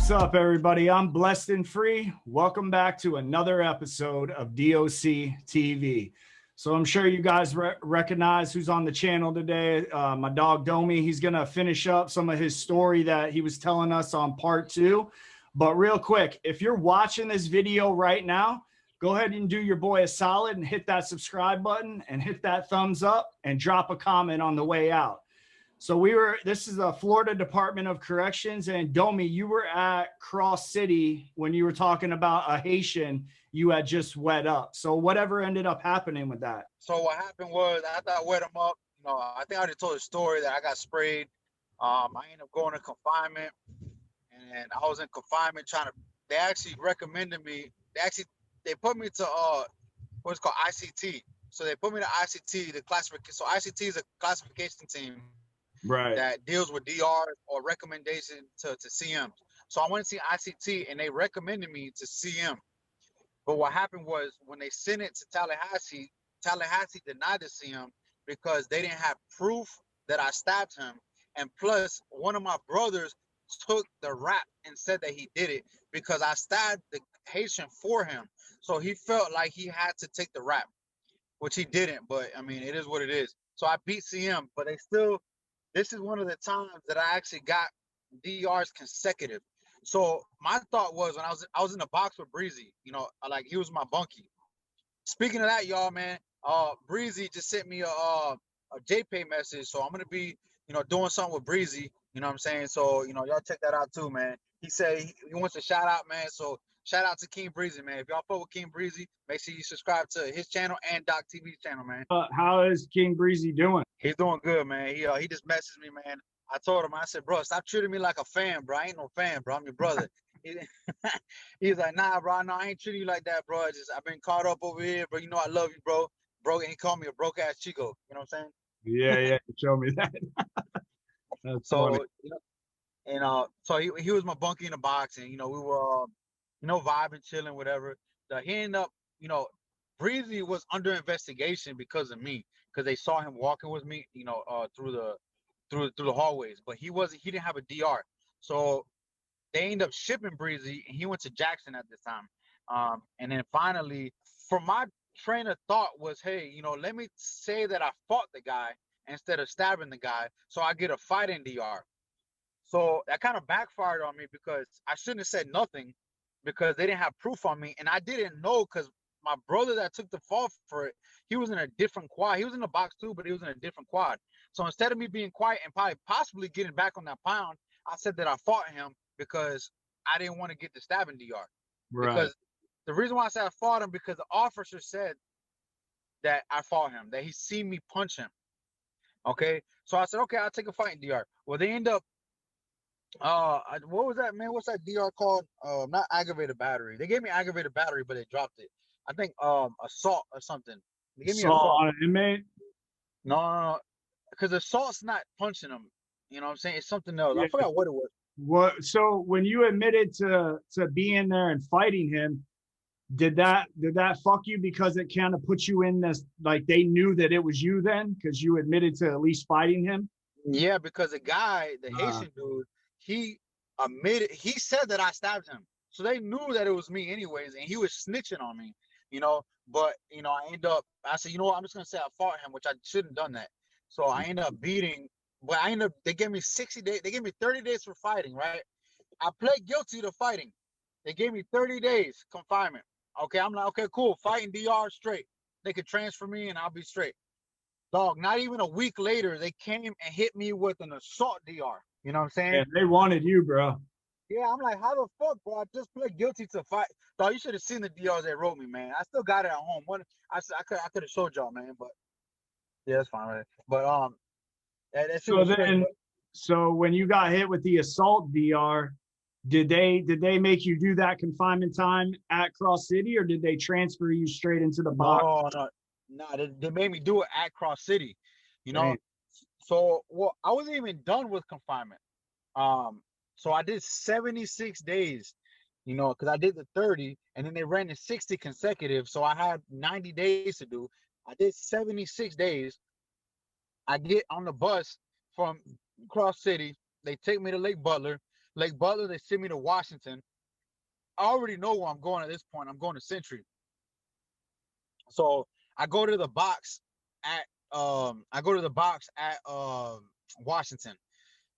What's up, everybody? I'm Blessed and Free. Welcome back to another episode of DOC TV. So I'm sure you guys recognize who's on the channel today. My dog DOMI. He's gonna finish up some of his story that he was telling us on part 2. But real quick, if you're watching this video right now, go ahead and do your boy a solid and hit that subscribe button and hit that thumbs up and drop a comment on the way out. So this is the Florida Department of Corrections, and DOMI, you were at Cross City when you were talking about a Haitian you had just wet up. So whatever ended up happening with that? So what happened was after I wet him up, I think I already told the story that I got sprayed. I ended up going to confinement, and I was in confinement they actually recommended me. They put me to what's called ICT. So they put me to ICT, the classification. So ICT is a classification team. Right. That deals with DRs or recommendation to CM. So I went to see ICT and they recommended me to CM. But what happened was when they sent it to Tallahassee denied the CM because they didn't have proof that I stabbed him. And plus, one of my brothers took the rap and said that he did it because I stabbed the Haitian for him. So he felt like he had to take the rap, which he didn't. But I mean, it is what it is. So I beat CM, but this is one of the times that I actually got DRs consecutive. So my thought was when I was in the box with BREEZY, like he was my bunkie. Speaking of that, y'all, man, BREEZY just sent me a JPay message. So I'm gonna be, doing something with BREEZY. You know what I'm saying? So y'all check that out too, man. He said he wants a shout out, man. So shout out to King BREEZY, man. If y'all follow King BREEZY, make sure you subscribe to his channel and Doc TV's channel, man. How is King BREEZY doing? He's doing good, man. He just messaged me, man. I told him, I said, bro, stop treating me like a fan, bro. I ain't no fan, bro. I'm your brother. He's like, nah, bro. No, I ain't treating you like that, bro. I've been caught up over here, bro. I love you, bro. Bro, and he called me a broke ass Chico. You know what I'm saying? Yeah, show me that. That's so, funny. So he was my bunkie in the box, and we were, vibing, chilling, whatever. He ended up, BREEZY was under investigation because of me, because they saw him walking with me, through the hallways, but he didn't have a DR. So they ended up shipping BREEZY, and he went to Jackson at this time. And then finally, for my train of thought was, hey, let me say that I fought the guy instead of stabbing the guy, so I get a fighting DR. So that kind of backfired on me because I shouldn't have said nothing because they didn't have proof on me, and I didn't know because my brother that took the fall for it, he was in a different quad. He was in the box too, but he was in a different quad. So instead of me being quiet and probably possibly getting back on that pound, I said that I fought him because I didn't want to get the stabbing DR. Right. Because the reason why I said I fought him because the officer said that I fought him, that he seen me punch him. Okay, so I said, okay, I'll take a fighting DR. Well, they end up, what was that, man? What's that DR called? Not aggravated battery. They gave me aggravated battery, but they dropped it. I think assault or something. They gave me assault on an inmate? No, because assault's not punching them. You know what I'm saying? It's something else. Yeah. I forgot what it was. What? So when you admitted to being there and fighting him, did that fuck you because it kind of put you in this, like they knew that it was you then because you admitted to at least fighting him? Yeah, because the guy, the Haitian dude, he said that I stabbed him. So they knew that it was me anyways, and he was snitching on me, But, I said, I'm just going to say I fought him, which I shouldn't have done that. So I ended up they gave me 60 days. They gave me 30 days for fighting, right? I pled guilty to fighting. They gave me 30 days confinement. Okay, I'm like, okay, cool. Fighting DR straight. They could transfer me and I'll be straight. Dog, not even a week later, they came and hit me with an assault DR. You know what I'm saying? Yeah, they wanted you, bro. Yeah, I'm like, how the fuck, bro? I just pled guilty to fight. Dog, you should have seen the DRs they wrote me, man. I still got it at home. I could have showed y'all, man, but yeah, that's fine, right? But so when you got hit with the assault DR, did they make you do that confinement time at Cross City, or did they transfer you straight into the box? No, they made me do it at Cross City, So, I wasn't even done with confinement. So I did 76 days, because I did the 30, and then they ran the 60 consecutive, so I had 90 days to do. I did 76 days. I get on the bus from Cross City. They take me to Lake Butler. Lake Butler, they send me to Washington. I already know where I'm going at this point. I'm going to Century. So I go to the box at Washington.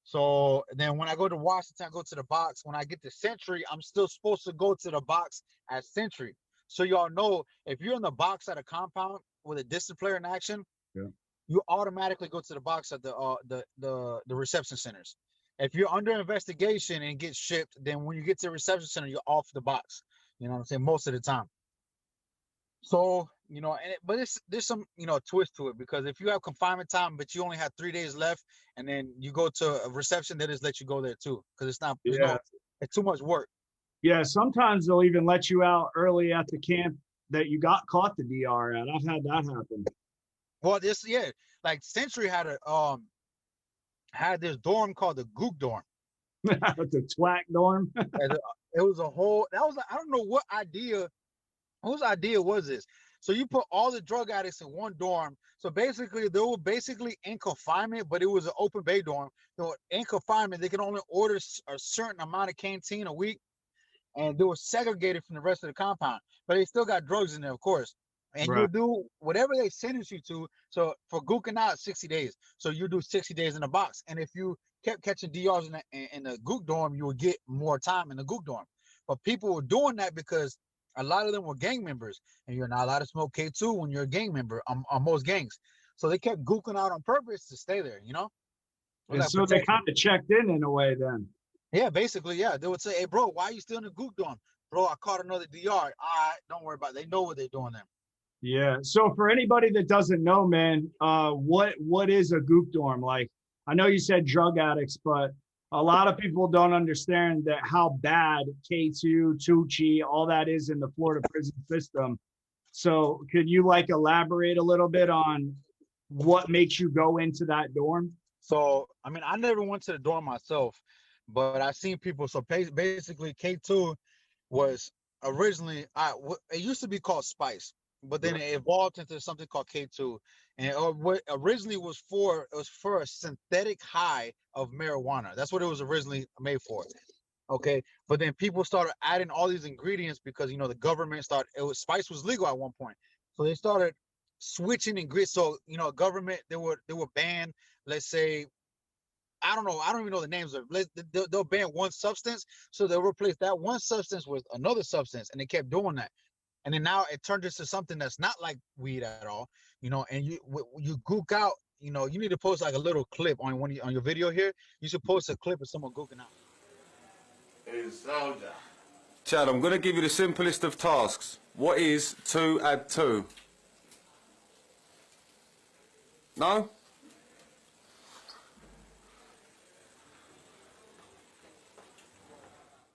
So then when I go to Washington, I go to the box. When I get to Century, I'm still supposed to go to the box at Century. So y'all know, if you're in the box at a compound with a distant player in action, Yeah. you automatically go to the box at the reception centers. If you're under investigation and get shipped, then when you get to the reception center, you're off the box. You know what I'm saying? Most of the time. So, you know, but there's some, you know, twist to it, because if you have confinement time, but you only have 3 days left, and then you go to a reception, they just let you go there too, because it's too much work. Yeah, sometimes they'll even let you out early at the camp that you got caught the DR at. I've had that happen. Well, like Century had this dorm called the Gook dorm. The twat dorm. It was I don't know whose idea was this. So you put all the drug addicts in one dorm. So basically, they were basically in confinement, but it was an open bay dorm. So in confinement, they could only order a certain amount of canteen a week, and they were segregated from the rest of the compound. But they still got drugs in there, of course. And Right. you do whatever they sentence you to. So for gooking out, 60 days. So you do 60 days in the box. And if you kept catching DRs in the gook dorm, you would get more time in the gook dorm. But people were doing that because a lot of them were gang members, and you're not allowed to smoke K2 when you're a gang member on most gangs. So they kept gooking out on purpose to stay there, you know? And so they kind of checked in a way then. Yeah, basically, yeah. They would say, hey, bro, why are you still in the gook dorm? Bro, I caught another DR. All right, don't worry about it. They know what they're doing there. Yeah. So for anybody that doesn't know, man, what is a gook dorm? Like, I know you said drug addicts, but a lot of people don't understand that how bad K2, Tucci, all that is in the Florida prison system. So could you like elaborate a little bit on what makes you go into that dorm? So, I mean, I never went to the dorm myself, but I seen people. So basically, K2 was originally, it used to be called Spice, but then it evolved into something called K2. And what originally was for a synthetic high of marijuana. That's what it was originally made for. Okay, but then people started adding all these ingredients because, you know, the government Spice was legal at one point, so they started switching ingredients. So, you know, government, they were banned. Let's say, I don't know, I don't even know the names of it. They'll ban one substance, so they'll replace that one substance with another substance, and they kept doing that. And then now it turned into something that's not like weed at all, you know. And you gook out, you know. You need to post like a little clip on your video here. You should post a clip of someone gooking out. Chad, I'm going to give you the simplest of tasks. What is 2 add 2? No?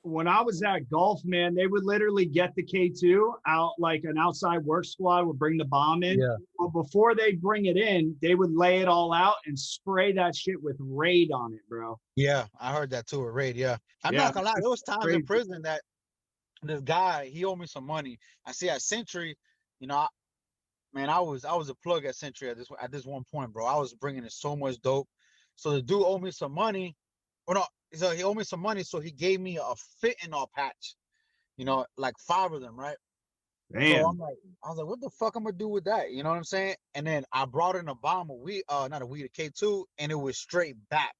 When I was at golf, man, they would literally get the K2 out, like an outside work squad would bring the bomb in. Yeah. But before they bring it in, they would lay it all out and spray that shit with Raid on it, bro. Yeah, I heard that too, a Raid. Yeah. I'm not gonna lie, there was times in prison that this guy, he owed me some money. I see at Century, you know, I was a plug at Century at this one point, bro. I was bringing in so much dope. So the dude owed me some money. Or no, so he owed me some money, so he gave me a fentanyl patch, you know, like 5 of them, right? Damn. So I was like, what the fuck I'm gonna do with that? You know what I'm saying? And then I brought in a bomb of weed, not a weed, a K2, and it was straight back.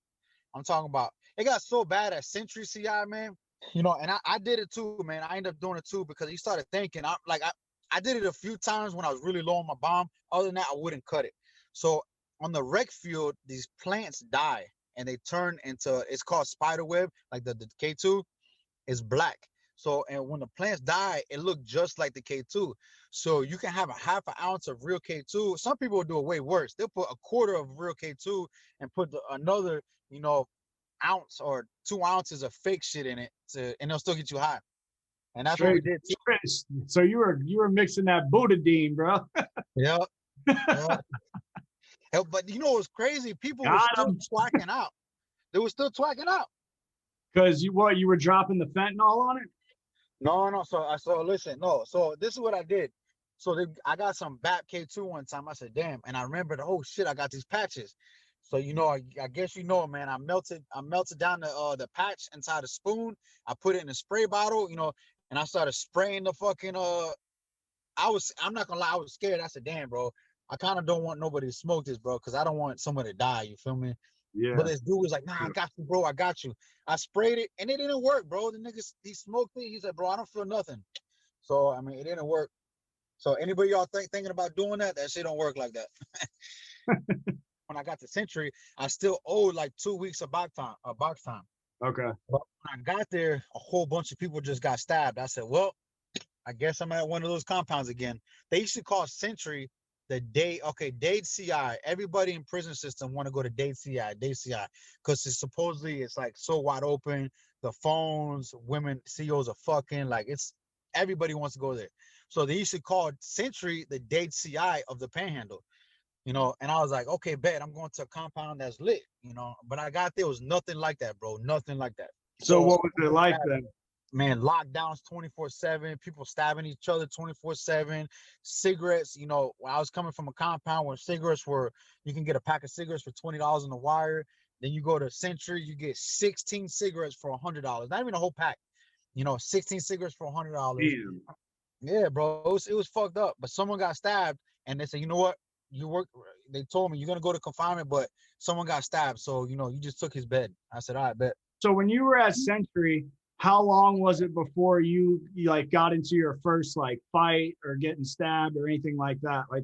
I'm talking about, it got so bad at Century CI, man. You know, and I did it too, man. I ended up doing it too because he started thinking. I did it a few times when I was really low on my bomb. Other than that, I wouldn't cut it. So on the rec field, these plants die and they turn into, it's called spider web, like the K2 is black. So, and when the plants die, it looked just like the K2. So you can have a half an ounce of real K2. Some people will do it way worse. They'll put a quarter of real K2 and put another, you know, ounce or 2 ounces of fake shit in it, and they'll still get you high. And that's what we did too. So you were mixing that Buddha-Dean, bro. Yeah. But you know what's crazy? People were still twacking out. They were still twacking out. Because you were dropping the fentanyl on it? No. So listen, no. So this is what I did. So I got some BAP K2 one time. I said, damn. And I remembered, oh shit, I got these patches. So I guess man. I melted down the patch inside a spoon. I put it in a spray bottle, and I started spraying the fucking I'm not gonna lie, I was scared. I said, damn, bro, I kind of don't want nobody to smoke this, bro, because I don't want someone to die. You feel me? Yeah. But this dude was like, nah, I got you, bro. I got you. I sprayed it and it didn't work, bro. The nigga, he smoked it. He said, bro, I don't feel nothing. So, I mean, it didn't work. So anybody y'all thinking about doing that shit don't work like that. When I got to Century, I still owed like 2 weeks of box time. Okay. But when I got there, a whole bunch of people just got stabbed. I said, well, I guess I'm at one of those compounds again. They used to call Century the Dade CI. Everybody in prison system want to go to Dade CI, because it's like so wide open. The phones, women, CEOs are fucking, like everybody wants to go there. So they used to call Century the Dade CI of the Panhandle, and I was like, okay, bet I'm going to a compound that's lit, but I got there, it was nothing like that, bro, nothing like that. So what was it like then? Man, lockdowns 24/7, people stabbing each other 24/7, cigarettes, when I was coming from a compound where you can get a pack of cigarettes for $20 on the wire. Then you go to Century, you get 16 cigarettes for $100. Not even a whole pack, 16 cigarettes for $100. Damn. Yeah, bro, it was fucked up. But someone got stabbed and they said, you know what? They told me you're going to go to confinement, but someone got stabbed. So, you just took his bed. I said, all right, bet. So when you were at Century, how long was it before you like got into your first like fight or getting stabbed or anything like that? Like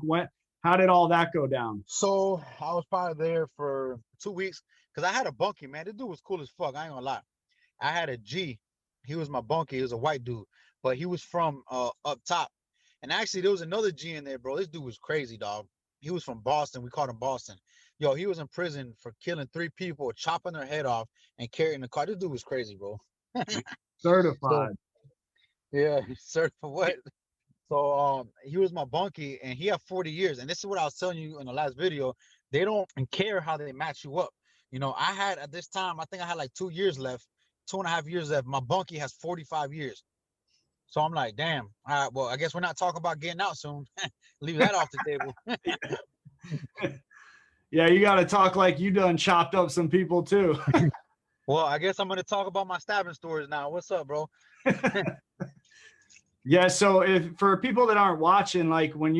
how did all that go down? So I was probably there for 2 weeks because I had a bunkie, man. This dude was cool as fuck. I ain't gonna lie. I had a G. He was my bunkie. He was a white dude, but he was from up top. And actually, there was another G in there, bro. This dude was crazy, dog. He was from Boston. We called him Boston. Yo, he was in prison for killing 3 people, chopping their head off, and carrying the car. This dude was crazy, bro. Certified. Yeah, certified for what? So he was my bunkie, and he had 40 years. And this is what I was telling you in the last video. They don't care how they match you up. I had at this time, I think I had like 2 years left, 2.5 years left. My bunkie has 45 years. So I'm like, damn. All right, well, I guess we're not talking about getting out soon. Leave that off the table. Yeah, you got to talk like you done chopped up some people too. Well, I guess I'm going to talk about my stabbing stories now. What's up, bro? Yeah, so for people that aren't watching, like what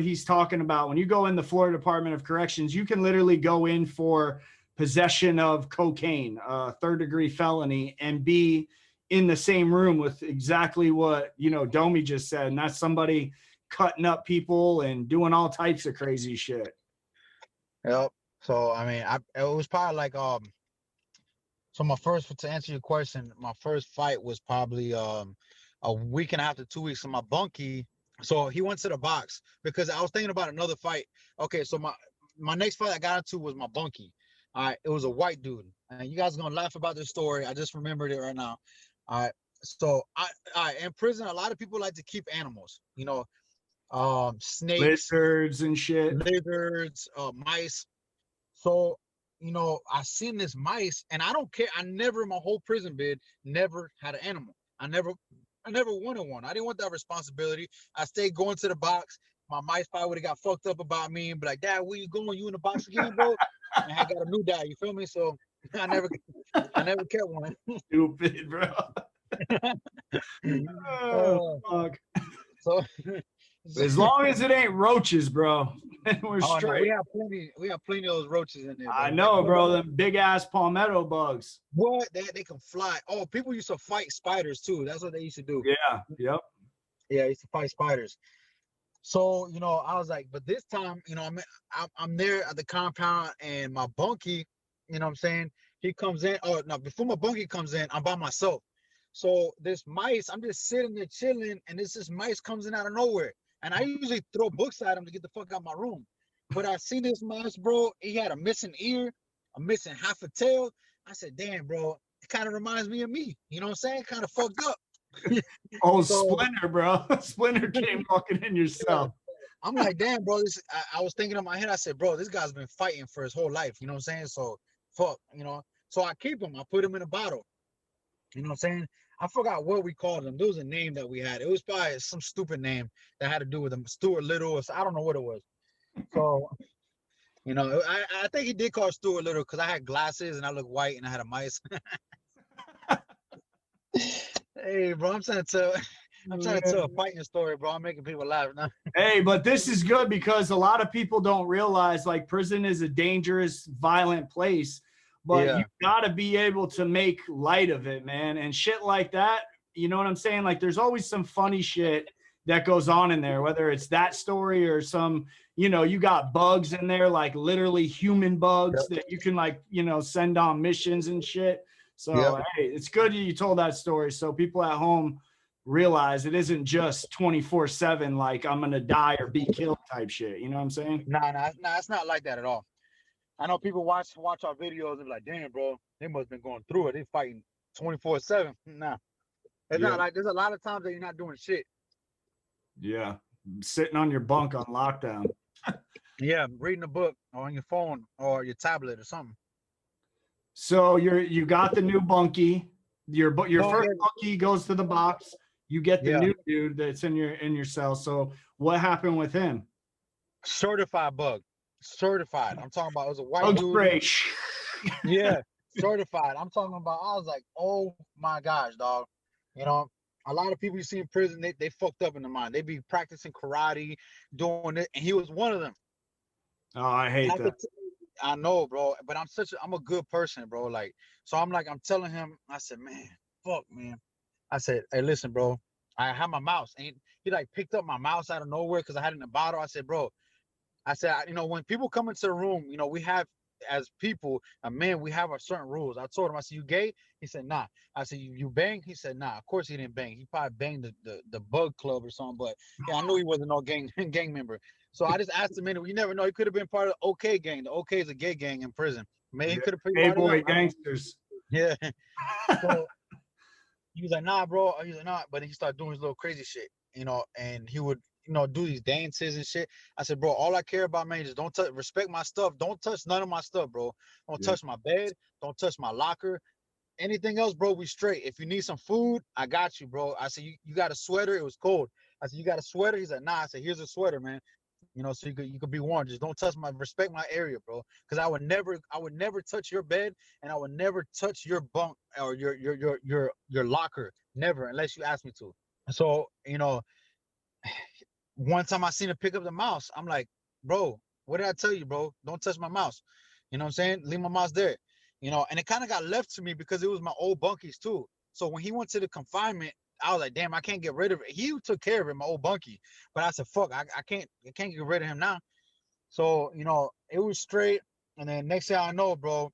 he's talking about, when you go in the Florida Department of Corrections, you can literally go in for possession of cocaine, 3rd-degree felony, and be in the same room with exactly what DOMI just said, and that's somebody cutting up people and doing all types of crazy shit. Yep. So I mean, it was probably like So to answer your question, my first fight was probably a week and a half to 2 weeks in my bunkie. So he went to the box because I was thinking about another fight. Okay, so my next fight I got into was my bunkie. All right, it was a white dude, and you guys are gonna laugh about this story. I just remembered it right now. All right, so in prison, a lot of people like to keep animals. Snakes, lizards and shit, mice. So I seen this mice, and I don't care. I never in my whole prison bid never had an animal. I never wanted one. I didn't want that responsibility. I stayed going to the box. My mice probably would have got fucked up about me and be like, Dad, where you going? You in the box again, bro? And I got a new dad, you feel me? So I never kept one. Stupid, bro. Oh, fuck. So as long as it ain't roaches, bro, we're straight. No, we have plenty of those roaches in there, bro. I know, bro. Them big ass palmetto bugs. What? They can fly. Oh, people used to fight spiders too. That's what they used to do. Yeah. Yep. Yeah, I used to fight spiders. So I was like, but this time, I'm there at the compound, and my bunkie, what I'm saying, he comes in. Oh no, before my bunkie comes in, I'm by myself. So this mice, I'm just sitting there chilling, and this mice comes in out of nowhere. And I usually throw books at him to get the fuck out of my room. But I see this mouse, bro. He had a missing ear, a missing half a tail. I said, damn, bro, it kind of reminds me of me. You know what I'm saying? Kind of fucked up. Oh, so, Splinter, bro. Splinter came walking in yourself. I'm like, damn, bro. I was thinking in my head, I said, bro, this guy's been fighting for his whole life. You know what I'm saying? So, fuck, So I keep him. I put him in a bottle. You know what I'm saying? I forgot what we called him. There was a name that we had. It was probably some stupid name that had to do with him. Stuart Little. I don't know what it was. So You know, I think he did call Stu a little because I had glasses and I looked white and I had a mice. Hey, bro, I'm trying to tell a fighting story, bro. I'm making people laugh now. Hey, but this is good because a lot of people don't realize like prison is a dangerous, violent place, but Yeah. you got to be able to make light of it, man. And shit like that, you know what I'm saying? Like there's always some funny shit that goes on in there, whether it's that story or some, you know, you got bugs in there, like literally human bugs Yep. that you can like, you know, send on missions and shit. Yep. So, hey, it's good you told that story. So people at home realize it isn't just 24/7, like I'm going to die or be killed type shit. You know what I'm saying? Nah, it's not like that at all. I know people watch our videos and be like, damn, bro, they must have been going through it. They fighting 24/7. Nah. It's Yeah. not like there's a lot of times that you're not doing shit. Yeah. Sitting on your bunk on lockdown. Yeah, reading a book or on your phone or your tablet or something. So you got the new Bunkie. Your Oh, first yeah. Bunkie goes to the box. You get the Yeah. new dude that's in your cell. So what happened with him? Certified bug. Certified. I'm talking about it was a white Bug dude. spray. Yeah, certified. I'm talking about, I was like, oh my gosh, dog. You know, a lot of people you see in prison, they fucked up in the mind. They be practicing karate, doing it, and he was one of them. Oh, I And hate that. I know, bro, but I'm a good person, bro. Like, so I'm telling him, I said, man, fuck, man. I said, hey, listen, bro, I have my mouse. And he like picked up my mouse out of nowhere because I had it in a bottle. I said, bro, you know, when people come into the room, you know, we have as people, men, we have our certain rules. I told him, I said, you gay? He said, nah. I said, you bang? He said, nah. Of course he didn't bang. He probably banged the bug club or something. But yeah, I knew he wasn't no gang member. So I just asked him, you never know. He could have been part of the OK gang. The OK is a gay gang in prison. Maybe he could have Hey brought it up. boy gangsters. Yeah. So he was like, nah, bro. He was like, nah. But then he started doing his little crazy shit, you know, and he would, you know, do these dances and shit. I said, bro, all I care about, man, is don't touch, respect my stuff. Don't touch none of my stuff, bro. Don't Yeah. touch my bed. Don't touch my locker. Anything else, bro, we straight. If you need some food, I got you, bro. I said, you got a sweater? It was cold. I said, you got a sweater? He's like, nah. I said, here's a sweater, man. You know, so you could be warm. Just don't touch respect my area, bro. Because I would never touch your bed, and I would never touch your bunk or your locker, never, unless you ask me to. So, you know, one time I seen him pick up the mouse. I'm like, bro, what did I tell you, bro? Don't touch my mouse. You know what I'm saying? Leave my mouse there. You know, and it kind of got left to me because it was my old bunkies too. So when he went to the confinement, I was like, damn, I can't get rid of it. He took care of it, my old bunkie. But I said, fuck, I can't get rid of him now. So, you know, it was straight. And then next thing I know, bro,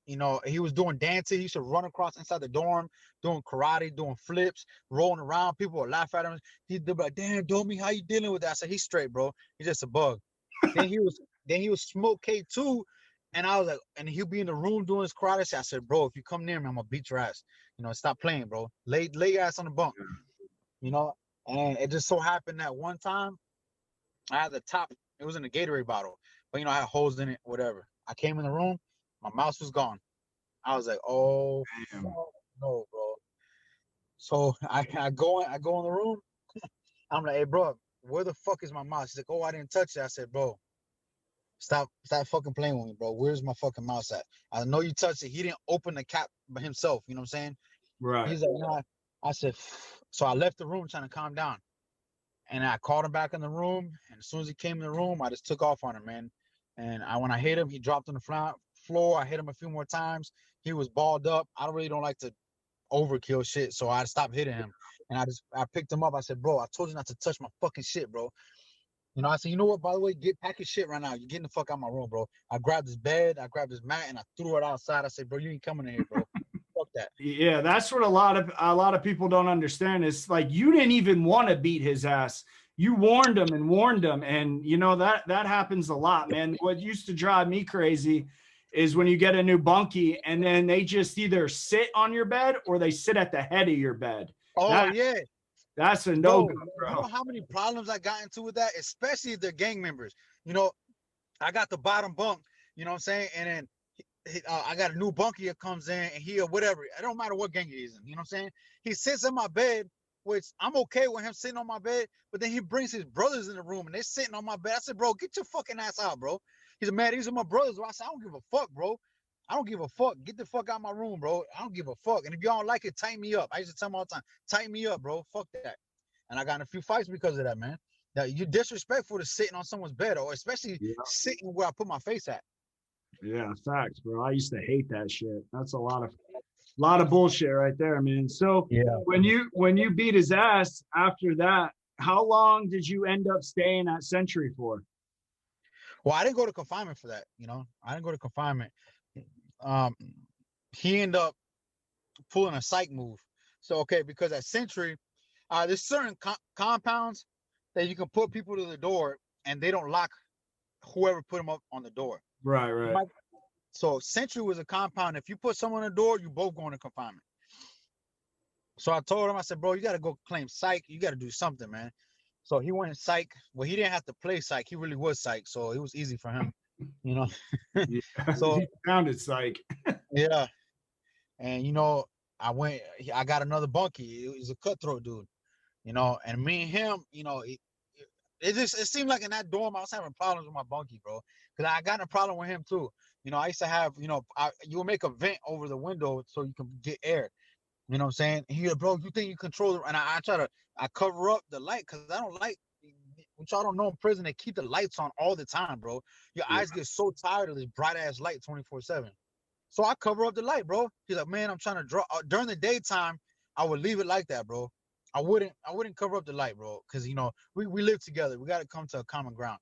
you know, he was doing dancing. He used to run across inside the dorm, doing karate, doing flips, rolling around. People would laugh at him. He'd be like, damn, Domi, how you dealing with that? I said, he's straight, bro. He's just a bug. Then he was smoke K2. And I was like, and he'll be in the room doing his karate. I said, bro, if you come near me, I'm gonna beat your ass. You know, stop playing, bro. Lay your ass on the bunk. You know, and it just so happened that one time I had the top, it was in a Gatorade bottle, but you know, I had holes in it, whatever. I came in the room, my mouse was gone. I was like, oh, Damn. no, bro. So I go in the room. I'm like, hey, bro, where the fuck is my mouse? He's like, oh, I didn't touch it. I said, bro, stop fucking playing with me, bro. Where's my fucking mouse at? I know you touched it. He didn't open the cap by himself. You know what I'm saying? Right. He's like, nah. I said, so I left the room trying to calm down. And I called him back in the room. And as soon as he came in the room, I just took off on him, man. And when I hit him, he dropped on the floor. I hit him a few more times. He was balled up. I don't like to overkill shit, so I stopped hitting him. And I picked him up. I said, bro, I told you not to touch my fucking shit, bro. You know, I said, you know what, by the way, pack your shit right now. You're getting the fuck out of my room, bro. I grabbed his bed, I grabbed his mat, and I threw it outside. I said, bro, you ain't coming in here, bro. Fuck that. Yeah, that's what a lot of people don't understand. It's like you didn't even want to beat his ass. You warned him, and you know that happens a lot, man. What used to drive me crazy is when you get a new bunkie and then they just either sit on your bed or they sit at the head of your bed. Oh, yeah. That's a no-go, bro. You know how many problems I got into with that, especially if they're gang members. You know, I got the bottom bunk, you know what I'm saying? And then I got a new bunkie that comes in and he or whatever. It don't matter what gang he's in, you know what I'm saying? He sits in my bed, which I'm okay with him sitting on my bed, but then he brings his brothers in the room and they're sitting on my bed. I said, bro, get your fucking ass out, bro. He's man, these are my brothers. Bro. I said, I don't give a fuck, bro. I don't give a fuck. Get the fuck out of my room, bro. I don't give a fuck. And if y'all don't like it, tighten me up. I used to tell him all the time, tighten me up, bro. Fuck that. And I got in a few fights because of that, man. That you're disrespectful to sitting on someone's bed, or especially sitting where I put my face at. Yeah, facts, bro. I used to hate that shit. That's a lot of bullshit right there, man. So when you beat his ass after that, how long did you end up staying at Century for? Well, I didn't go to confinement for that, you know. I didn't go to confinement. He ended up pulling a psych move. So okay, because at Century, there's certain compounds that you can put people to the door and they don't lock whoever put them up on the door. Right. So Century was a compound. If you put someone on the door, you both going to confinement. So I told him, I said, bro, you got to go claim psych. You got to do something, man. So he went psych. Well, he didn't have to play psych. He really was psych. So it was easy for him, you know. Yeah, so he sounded psych. Yeah. And, you know, I got another Bunkie. He's a cutthroat dude, you know, and me and him, you know, it seemed like in that dorm I was having problems with my Bunkie, bro, because I got a problem with him too. You know, I used to have, you know, you would make a vent over the window so you can get air. You know what I'm saying? He, bro, you think you control it? And I cover up the light because I don't like, which I don't know in prison, they keep the lights on all the time, bro. Your eyes get so tired of this bright ass light 24/7. So I cover up the light, bro. He's like, man, I'm trying to draw. During the daytime, I would leave it like that, bro. I wouldn't cover up the light, bro, because you know we live together. We got to come to a common ground,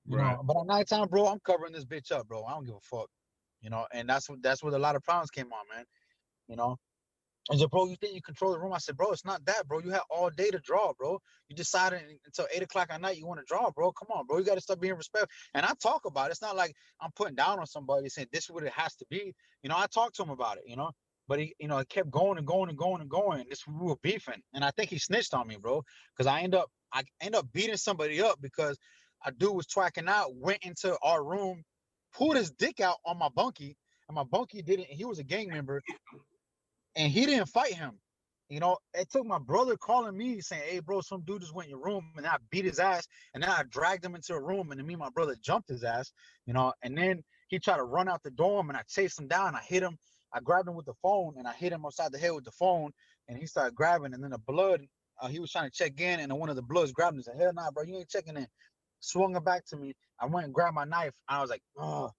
you know. But at nighttime, bro, I'm covering this bitch up, bro. I don't give a fuck, you know. And that's where a lot of problems came on, man. You know. I said, bro, you think you control the room? I said, bro, it's not that, bro. You had all day to draw, bro. You decided until 8 o'clock at night you want to draw, bro. Come on, bro. You got to start being respectful. And I talk about it. It's not like I'm putting down on somebody saying this is what it has to be. You know, I talked to him about it, you know. But he, you know, it kept going and going and going and going. This we were beefing. And I think he snitched on me, bro. Because I end up beating somebody up because a dude was twacking out, went into our room, pulled his dick out on my Bunkie, and my Bunkie didn't. He was a gang member. And he didn't fight him. You know, it took my brother calling me saying, hey, bro, some dude just went in your room, and I beat his ass. And then I dragged him into a room, and then me and my brother jumped his ass, you know. And then he tried to run out the dorm, and I chased him down. I hit him. I grabbed him with the phone, and I hit him upside the head with the phone. And he started grabbing. And then the blood, he was trying to check in, and then one of the bloods grabbed him and said, hell nah, bro, you ain't checking in. Swung it back to me. I went and grabbed my knife. I was like, oh.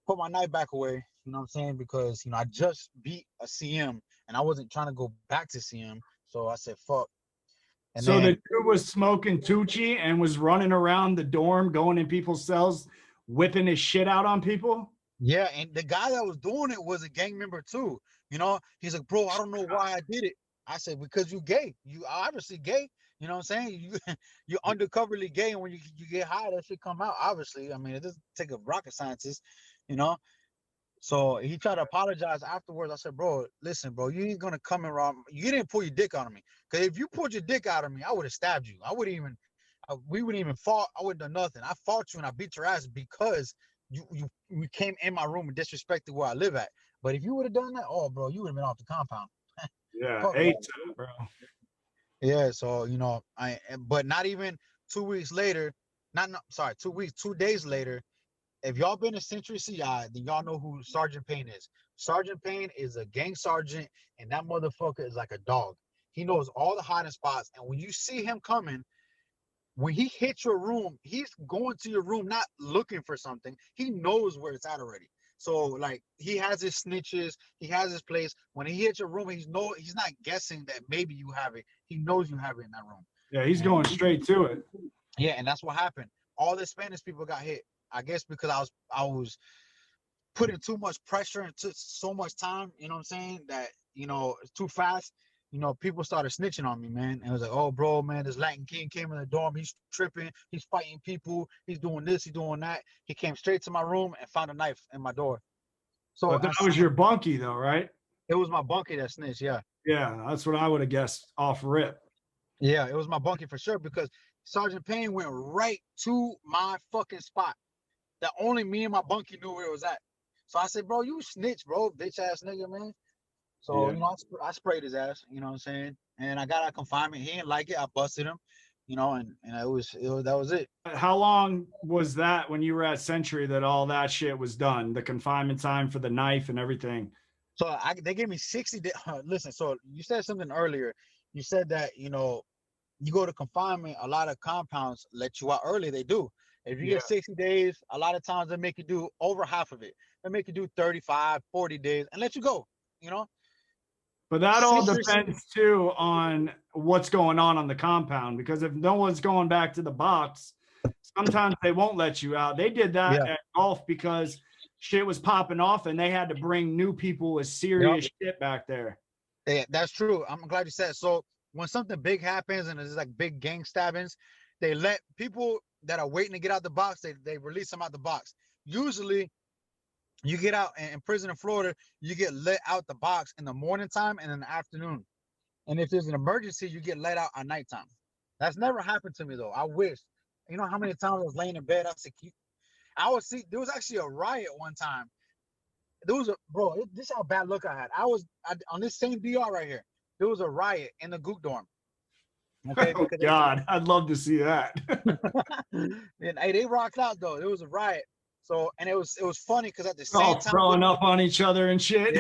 Put my knife back away, you know what I'm saying? Because, you know, I just beat a CM and I wasn't trying to go back to CM. So I said, fuck. And so then, the dude was smoking Tucci and was running around the dorm, going in people's cells, whipping his shit out on people? Yeah, and the guy that was doing it was a gang member too. You know, he's like, bro, I don't know why I did it. I said, because you gay. You obviously gay. You know what I'm saying? You're undercoverly gay, and when you get high, that shit come out, obviously. I mean, it doesn't take a rocket scientist, you know? So he tried to apologize afterwards. I said, bro, listen, bro, you ain't gonna come around. You didn't pull your dick out of me. Because if you pulled your dick out of me, I would have stabbed you. We wouldn't even fought. I wouldn't done nothing. I fought you and I beat your ass because you came in my room and disrespected where I live at. But if you would have done that, oh, bro, you would have been off the compound. Yeah, 8 bro. Yeah, so, you know, but not even 2 weeks later, 2 days later, if y'all been to Century CI, then y'all know who Sergeant Payne is. Sergeant Payne is a gang sergeant, and that motherfucker is like a dog. He knows all the hiding spots, and when you see him coming, when he hits your room, he's going to your room not looking for something. He knows where it's at already. So, like, he has his snitches, he has his place. When he hits your room, he's not guessing that maybe you have it. He knows you have it in that room. Yeah, he's going straight to it. Yeah, and that's what happened. All the Spanish people got hit. I guess because I was putting too much pressure and took so much time, you know what I'm saying, that, you know, it's too fast. You know, people started snitching on me, man. And it was like, oh, bro, man, this Latin King came in the dorm. He's tripping. He's fighting people. He's doing this. He's doing that. He came straight to my room and found a knife in my door. So but that was your Bunkie, though, right? It was my Bunkie that snitched, yeah. Yeah, that's what I would have guessed off rip. Yeah, it was my Bunkie for sure because Sergeant Payne went right to my fucking spot that only me and my Bunkie knew where it was at. So I said, bro, you snitch, bro, bitch ass nigga, man. So, you know, I sprayed his ass, you know what I'm saying? And I got out of confinement. He didn't like it. I busted him. you know, and that was it. How long was that when you were at Century that all that shit was done? The confinement time for the knife and everything. So they gave me 60 days. Listen, so you said something earlier. You said that, you know, you go to confinement, a lot of compounds let you out early. They do. If you Yeah. get 60 days, a lot of times they make you do over half of it. They make you do 35, 40 days and let you go, you know? But that all Century, depends too on what's going on the compound, because if no one's going back to the box, sometimes they won't let you out. They did that yeah, at golf because shit was popping off and they had to bring new people with yep. serious shit back there. Yeah, that's true. I'm glad you said it. So when something big happens and it's like big gang stabbings, they let people that are waiting to get out the box, they release them out the box. Usually you get out in prison in Florida, you get let out the box in the morning time and in the afternoon. And if there's an emergency, you get let out at nighttime. That's never happened to me though. I wish. You know how many times I was laying in bed? I said, I would see. There was actually a riot one time. There was a bro. This is how bad look I had. On this same DR right here. There was a riot in the gook dorm. Okay, Oh because God, I'd love to see that. and hey, they rocked out though. There was a riot. So and it was funny because at the same All time, throwing up on each other and shit.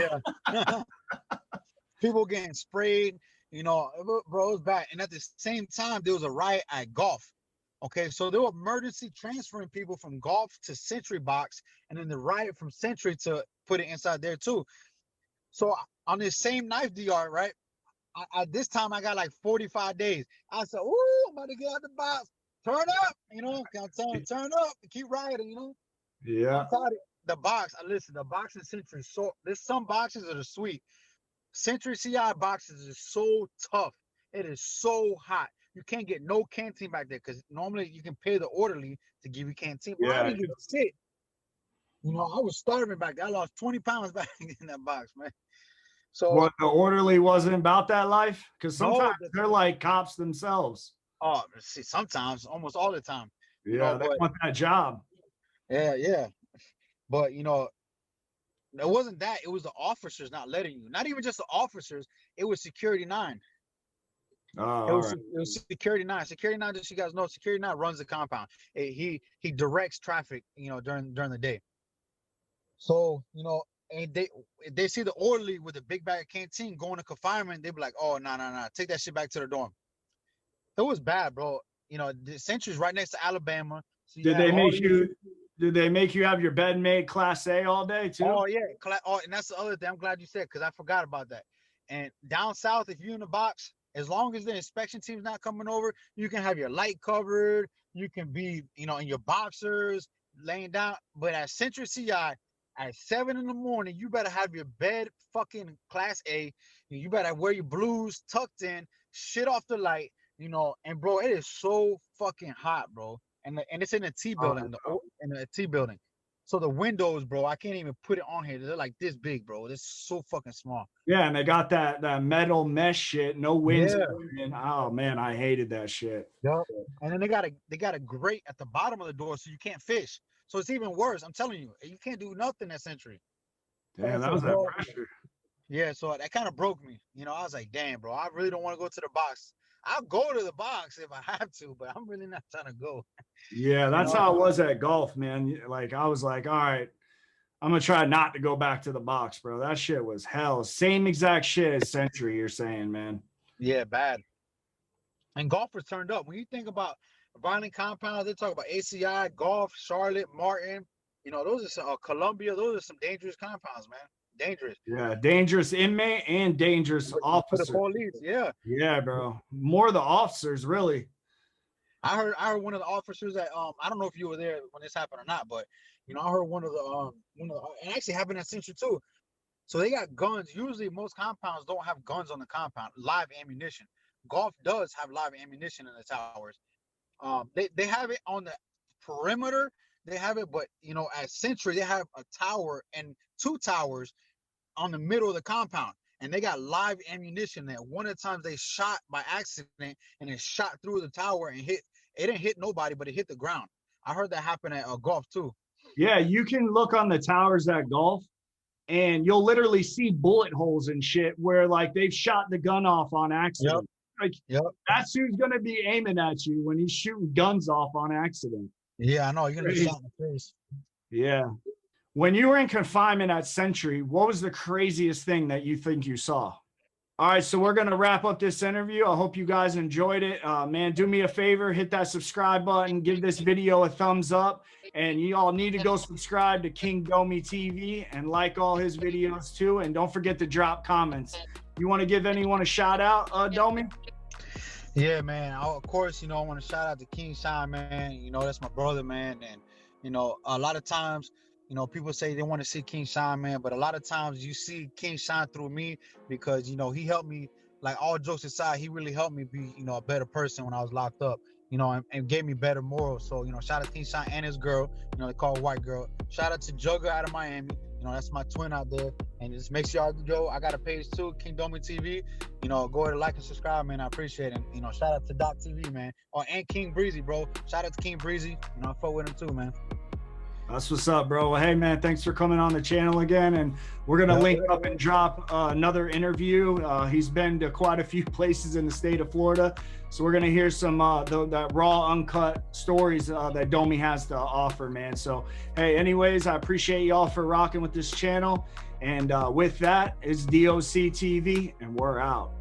yeah, people getting sprayed. You know, bro, it was bad. And at the same time, there was a riot at golf. Okay, so they were emergency transferring people from golf to Century box, and then the riot from Century to put it inside there too. So on this same knife DR, right? At this time, I got like 45 days. I said, "Ooh, I'm about to get out the box. Turn up, you know. I'm telling you, turn up and keep riding, you know." Yeah. I'm tired of the box. Listen, the box in Century. So there's some boxes that are sweet. Century CI boxes is so tough. It is so hot. You can't get no canteen back there because normally you can pay the orderly to give you canteen. But I Yeah. didn't get shit. You know, I was starving back there. I lost 20 pounds back in that box, man. So What, the orderly wasn't about that life? Because no, sometimes they're like cops themselves. oh, see, sometimes, almost all the time, you know, Yeah, they but want that job. yeah. But you know, it wasn't that. It was the officers not letting you. Not even just the officers. It was Security 9. Oh, It all was right. it was Security 9. Security 9, just so you guys know, Security 9 runs the compound. He directs traffic, you know, during the day. So, you know, and they see the orderly with a big bag of canteen going to confinement, they be like, oh no, take that shit back to the dorm. It was bad, bro. You know, the Century's right next to Alabama. So you Did have they all make these. you? Did they make you have your bed made Class A all day too? Oh yeah, oh, and that's the other thing. I'm glad you said because I forgot about that. And down south, if you're in the box, as long as the inspection team's not coming over, you can have your light covered. You can be, you know, in your boxers, laying down. But at Central CI, at 7 in the morning, you better have your bed fucking Class A. You better wear your blues tucked in, shit off the light, you know. And bro, it is so fucking hot, bro. And it's in a T building, in the T building. So the windows, bro, I can't even put it on here. They're like this big, bro. It's so fucking small. Yeah, and they got that metal mesh shit, no winds. Yeah. In. Oh man, I hated that shit. Yep. And then they got a grate at the bottom of the door so you can't fish. So it's even worse. I'm telling you, you can't do nothing at Century. Damn, that So was that bro, pressure. yeah, so that kind of broke me. You know, I was like, damn, bro, I really don't want to go to the box. I'll go to the box if I have to, but I'm really not trying to go. Yeah, You that's know? how it was at golf, man. Like I was like, all right, I'm gonna try not to go back to the box, bro. That shit was hell. Same exact shit as Century, you're saying, man. Yeah, bad. And golfers turned up. When you think about violent compounds, they talk about ACI, golf, Charlotte, Martin. You know, those are some Columbia. Those are some dangerous compounds, man. Dangerous. Yeah, dangerous inmate and dangerous For the officer. police, yeah. Yeah, bro. More the officers, really. I heard one of the officers that I don't know if you were there when this happened or not, but you know, I heard and actually happened at Century too. So they got guns. Usually most compounds don't have guns on the compound, live ammunition. Golf does have live ammunition in the towers. They have it on the perimeter. They have it, but you know, at Century they have a tower and two towers on the middle of the compound, and they got live ammunition there. One of the times they shot by accident, and it shot through the tower and hit. It didn't hit nobody, but it hit the ground. I heard that happen at golf too. Yeah, you can look on the towers at golf and you'll literally see bullet holes and shit where like they've shot the gun off on Yep. accident. Like, Yep. that's who's gonna be aiming at you when he's shooting guns off on accident. Yeah, I know. You're gonna get Crazy. shot in the face. Yeah. When you were in confinement at Sentry, what was the craziest thing that you think you saw? All right, so we're going to wrap up this interview. I hope you guys enjoyed it. Man, do me a favor, hit that subscribe button, give this video a thumbs up, and you all need to go subscribe to King DOMI TV and like all his videos too. And don't forget to drop comments. You want to give anyone a shout out, DOMI? Yeah, man. Of course, I want to shout out to King SHYNE, man. That's my brother, man. And, a lot of times, people say they want to see King SHYNE, man, but a lot of times you see King SHYNE through me because, he helped me, like all jokes aside, he really helped me be, a better person when I was locked up, and gave me better morals. So, shout out to King SHYNE and his girl, they call her White Girl. Shout out to Jugger out of Miami. That's my twin out there. And just make sure y'all go. I got a page too, King DOMI TV. Go ahead and like and subscribe, man. I appreciate it. And, shout out to .TV, man. And King BREEZY, bro. Shout out to King BREEZY. I fuck with him too, man. That's what's up, bro. Well, hey, man, thanks for coming on the channel again. And we're going to link up and drop another interview. He's been to quite a few places in the state of Florida. So we're going to hear some that raw, uncut stories that DOMI has to offer, man. So, hey, anyways, I appreciate y'all for rocking with this channel. And with that, it's DOC TV, and we're out.